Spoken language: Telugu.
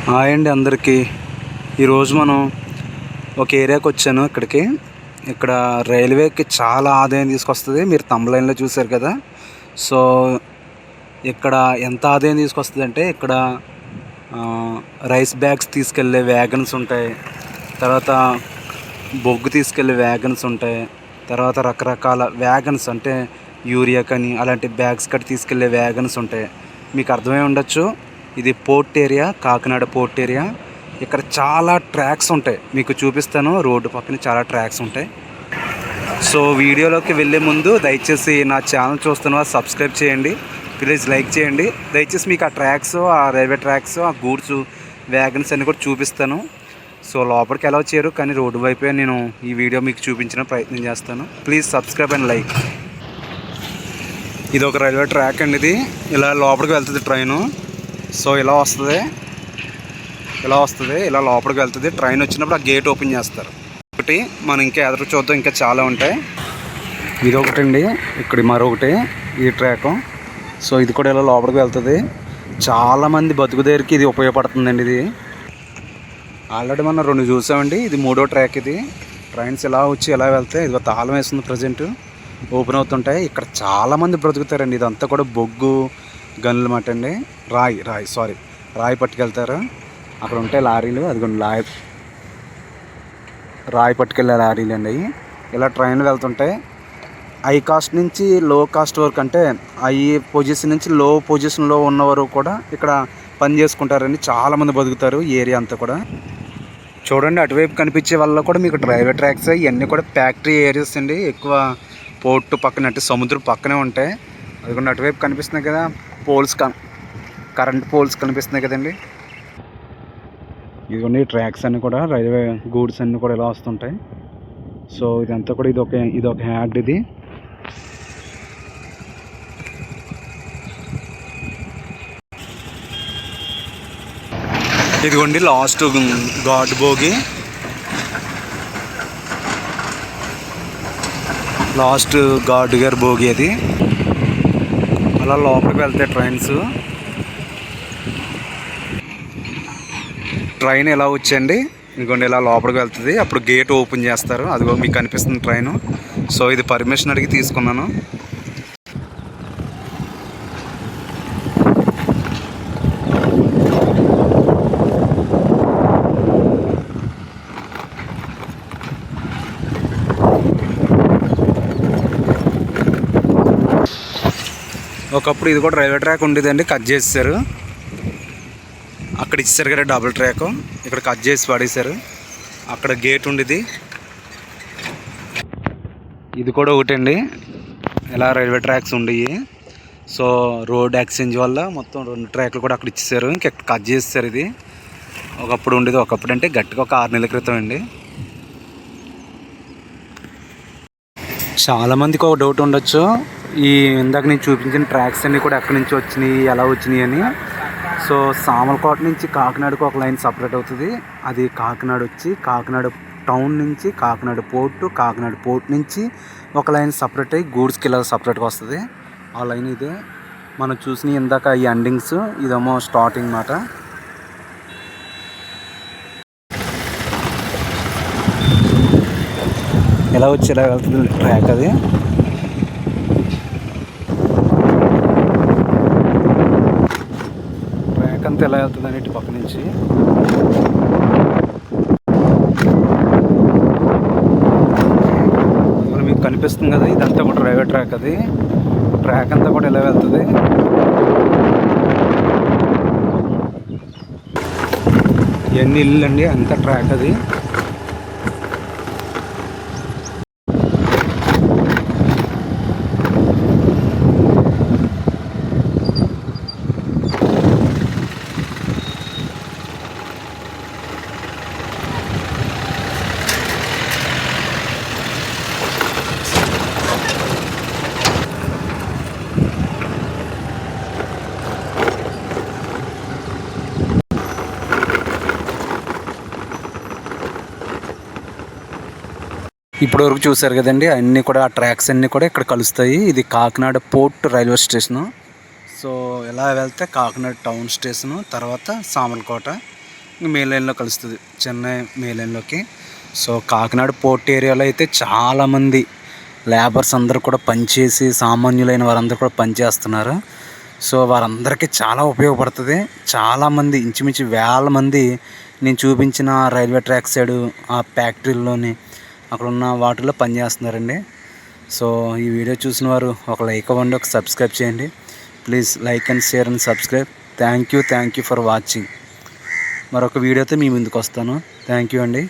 హాయ్ అండి అందరికీ. ఈరోజు మనం ఒక ఏరియాకి వచ్చాను. ఇక్కడ రైల్వేకి చాలా ఆదాయం తీసుకొస్తుంది. మీరు థంబ్‌నెయిల్‌లో చూశారు కదా. సో ఇక్కడ ఎంత ఆదాయం తీసుకొస్తుంది అంటే ఇక్కడ రైస్ బ్యాగ్స్ తీసుకెళ్ళే వ్యాగన్స్ ఉంటాయి, తర్వాత బొగ్గు తీసుకెళ్ళే వ్యాగన్స్ ఉంటాయి, తర్వాత రకరకాల వ్యాగన్స్ అంటే యూరియా కానీ అలాంటి బ్యాగ్స్ కట్టి తీసుకెళ్ళే వ్యాగన్స్ ఉంటాయి. మీకు అర్థమై ఉండొచ్చు, ఇది port area, Kakinada port area. ఇక్కడ చాలా ట్రాక్స్ ఉంటాయి, మీకు చూపిస్తాను. రోడ్డు పక్కన చాలా ట్రాక్స్ ఉంటాయి. సో వీడియోలోకి వెళ్ళే ముందు దయచేసి నా ఛానల్ చూస్తున్న సబ్స్క్రైబ్ చేయండి, ప్లీజ్ లైక్ చేయండి. దయచేసి మీకు ఆ ట్రాక్స్, ఆ రైల్వే ట్రాక్స్, ఆ గూడ్స్ వ్యాగన్స్ అన్నీ కూడా చూపిస్తాను. సో లోపలికి ఎలా వచ్చారు, కానీ రోడ్డు వైపే నేను ఈ వీడియో మీకు చూపించిన ప్రయత్నం చేస్తాను. Please subscribe and like. ఇది ఒక రైల్వే ట్రాక్ అండి. ఇది ఇలా లోపలికి వెళ్తుంది ట్రైను. సో ఇలా వస్తుంది, ఇలా లోపలికి వెళ్తుంది. ట్రైన్ వచ్చినప్పుడు ఆ గేట్ ఓపెన్ చేస్తారు. ఒకటి మనం ఇంకా ఎదురు చూద్దాం, ఇంకా చాలా ఉంటాయి. ఇది ఒకటండి, ఇక్కడ మరొకటి ఈ ట్రాక్. సో ఇది కూడా ఇలా లోపలికి వెళ్తుంది. చాలామంది బతుకుదేరికి ఇది ఉపయోగపడుతుందండి. ఇది ఆల్రెడీ మనం 2 చూసామండి, ఇది 3వ ట్రాక్. ఇది ట్రైన్స్ ఇలా వచ్చి ఎలా వెళ్తాయి. ఇది తాళం వేస్తుంది, ప్రజెంట్ ఓపెన్ అవుతుంటాయి. ఇక్కడ చాలామంది బ్రతుకుతారండి. ఇదంతా కూడా బొగ్గు గనులు మాట అండి. రాయి పట్టుకెళ్తారు. అక్కడ ఉంటాయి లారీలు, అదిగోండి రాయి పట్టుకెళ్ళే లారీలు అండి. ఇలా ట్రైన్లు వెళ్తుంటాయి. హై కాస్ట్ నుంచి లో కాస్ట్ వరకు, అంటే హై పొజిషన్ నుంచి లో పొజిషన్లో ఉన్నవారు కూడా ఇక్కడ పని చేసుకుంటారండి. చాలామంది బతుకుతారు ఈ ఏరియా అంతా కూడా. చూడండి, అటువైపు కనిపించే వల్ల కూడా మీకు రైల్వే ట్రాక్స్ ఇవన్నీ కూడా ఫ్యాక్టరీ ఏరియాస్ అండి. ఎక్కువ పోర్టు పక్కన, అంటే సముద్రం పక్కనే ఉంటాయి. అదిగోండి అటువైపు కనిపిస్తున్నాయి కదా పోల్స్, కరెంట్ పోల్స్ కనిపిస్తున్నాయి కదండి. ఇదిగోండి ట్రాక్స్ అన్నీ కూడా, రైల్వే గూడ్స్ అన్నీ కూడా ఇలా వస్తుంటాయి. సో ఇదంతా కూడా ఇదొక హ్యాడ్. ఇదిగోండి లాస్ట్ గార్డ్ బోగి, లాస్ట్ గార్డ్ గారి బోగి అది. అలా లోపలికి వెళ్తాయి ట్రైన్స్. ట్రైన్ ఎలా వచ్చండి, ఇంకోండి ఇలా లోపలికి వెళ్తుంది. అప్పుడు గేట్ ఓపెన్ చేస్తారు, అదిగో మీకు కనిపిస్తుంది ట్రైను. సో ఇది పర్మిషన్ అడిగి తీసుకున్నాను. ఒకప్పుడు ఇది కూడా రైల్వే ట్రాక్ ఉండేదండి, కట్ చేసేసారు. అక్కడ ఇచ్చారు కదా డబుల్ ట్రాక్, ఇక్కడ కట్ చేసి పడేశారు. అక్కడ గేట్ ఉండేది. ఇది కూడా ఒకటండి, ఇలా రైల్వే ట్రాక్స్ ఉండేవి. సో రోడ్ ఎక్స్చేంజ్ వల్ల మొత్తం 2 ట్రాక్లు కూడా అక్కడ ఇచ్చేసారు, ఇంకెక్కడ కట్ చేసేసారు. ఇది ఒకప్పుడు ఉండేది, ఒకప్పుడు అంటే గట్టిగా ఒక 6 నెలల క్రితం అండి. చాలామందికి ఒక డౌట్ ఉండొచ్చు, ఈ ఇందాక నేను చూపించిన ట్రాక్స్ అన్నీ కూడా ఎక్కడి నుంచి వచ్చినాయి, ఎలా వచ్చినాయి అని. సో సామర్లకోట నుంచి కాకినాడకు ఒక లైన్ సపరేట్ అవుతుంది. అది కాకినాడ వచ్చి కాకినాడ టౌన్ నుంచి కాకినాడ పోర్ట్ నుంచి ఒక లైన్ సపరేట్ అయ్యి గూడ్స్కి ఇలా సపరేట్గా వస్తుంది. ఆ లైన్ ఇదే మనం చూసిన ఇందాక ఈ ఎండింగ్స్, ఇదేమో స్టార్టింగ్ మాట. ఎలా వచ్చి ఎలా వెళ్తుంది ట్రాక్ అది. ట్రాక్ అంతా ఎలా వెళ్తుంది అని ఇటు పక్క నుంచి. మీకు కనిపిస్తుంది కదా, ఇదంతా కూడా రైల్వే ట్రాక్. అది ట్రాక్ అంతా కూడా ఎలా వెళ్తుంది. ఇవన్నీ ఇల్లు అండి, అంతా ట్రాక్ అది. ఇప్పటి వరకు చూసారు కదండి, అన్నీ కూడా ఆ ట్రాక్స్ అన్నీ కూడా ఇక్కడ కలుస్తాయి. ఇది Kakinada port railway station. So ఇలా వెళ్తే కాకినాడ టౌన్ స్టేషను, తర్వాత సామర్లకోట. మెయిన్ లైన్లో కలుస్తుంది, చెన్నై మెయిన్ లైన్లోకి. సో కాకినాడ పోర్ట్ ఏరియాలో అయితే చాలామంది లేబర్స్ అందరూ కూడా పనిచేసి, సామాన్యులైన వారందరూ కూడా పనిచేస్తున్నారు. సో వారందరికీ చాలా ఉపయోగపడుతుంది. చాలామంది ఇంచుమించు వేల మంది నేను చూపించిన రైల్వే ట్రాక్ సైడు ఆ ఫ్యాక్టరీల్లోని అక్కడ ఉన్న వాటిల్లో పనిచేస్తున్నారండి. సో ఈ వీడియో చూసిన వారు ఒక లైక్ ఇవ్వండి, ఒక సబ్స్క్రైబ్ చేయండి. Please like and share and subscribe. Thank you for watching. మరొక వీడియోతో మీ ముందుకు వస్తాను. థ్యాంక్ యూ అండి.